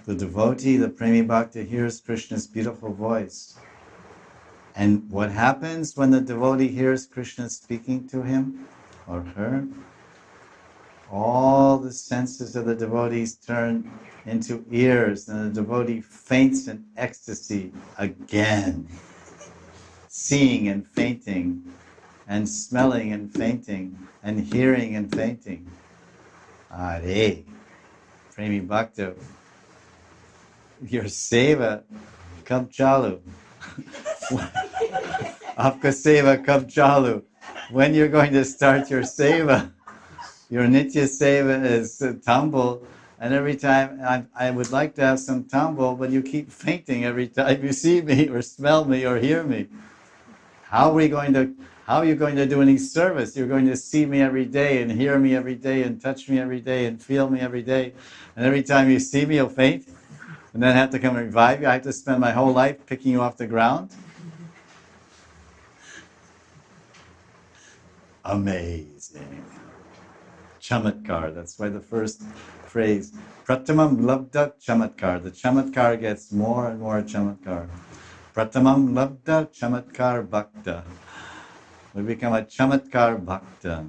The devotee, the Premi Bhakta, hears Krishna's beautiful voice. And what happens when the devotee hears Krishna speaking to him or her? All the senses of the devotees turn into ears, and the devotee faints in ecstasy again. Seeing and fainting, and smelling and fainting, and hearing and fainting. Are, Premi Bhakta, your seva kab chalu. Aapka seva kab chalu. When you're going to start your seva? Your nitya seva is tumble, and every time I would like to have some tumble, but you keep fainting every time you see me or smell me or hear me. How are you going to do any service? You're going to see me every day and hear me every day and touch me every day and feel me every day, and every time you see me, you'll faint, and then I have to come and revive you. I have to spend my whole life picking you off the ground. Amazing. Chamatkar, that's why the first phrase, Pratamam labda chamatkar. The chamatkar gets more and more chamatkar. Pratamam labda chamatkar bhakta. We become a chamatkar bhakta.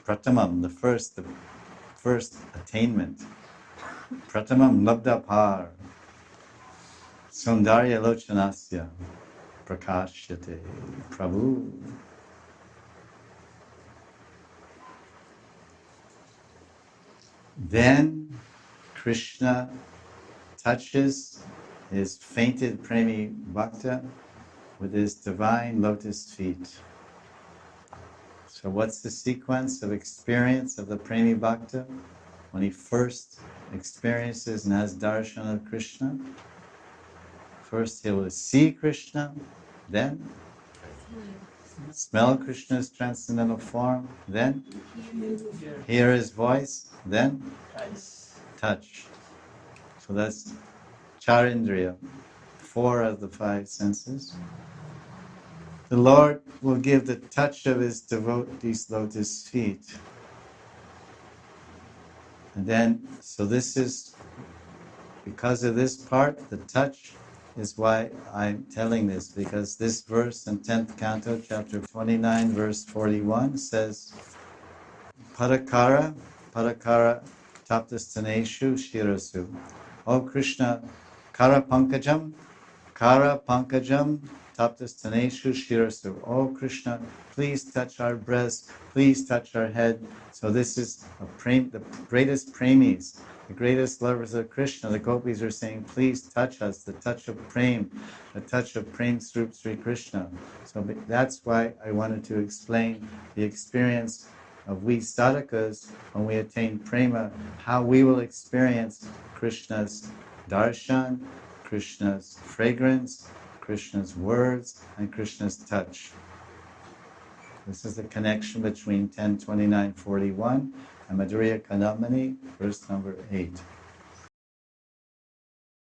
Pratamam, the first attainment. Pratamam labda par. Sundarya lochanasya prakashyate Prabhu. Then Krishna touches his fainted Premi Bhakta with his divine lotus feet. So what's the sequence of experience of the Premi Bhakta? When he first experiences and has darshan of Krishna, first he will see Krishna, then smell Krishna's transcendental form, then hear his voice, then touch. So that's Charindriya, 4 of the 5 senses. The Lord will give the touch of his devotees' lotus feet. And then, so this is, because of this part, the touch is why I'm telling this, because this verse in 10th canto, chapter 29, verse 41 says, Parakara taptastaneshu shirasu. O Krishna, kara pankajam taptastaneshu shirasu. O Krishna, please touch our breast, please touch our head. So this is the greatest premis, the greatest lovers of Krishna. The gopis are saying, please touch us, the touch of prem, the touch of prem Srup Sri Krishna. So that's why I wanted to explain the experience of we sadhakas when we attain prema, how we will experience Krishna's darshan, Krishna's fragrance, Krishna's words, and Krishna's touch. This is the connection between 10:29:41 and Madhurya Kadamani, verse number 8.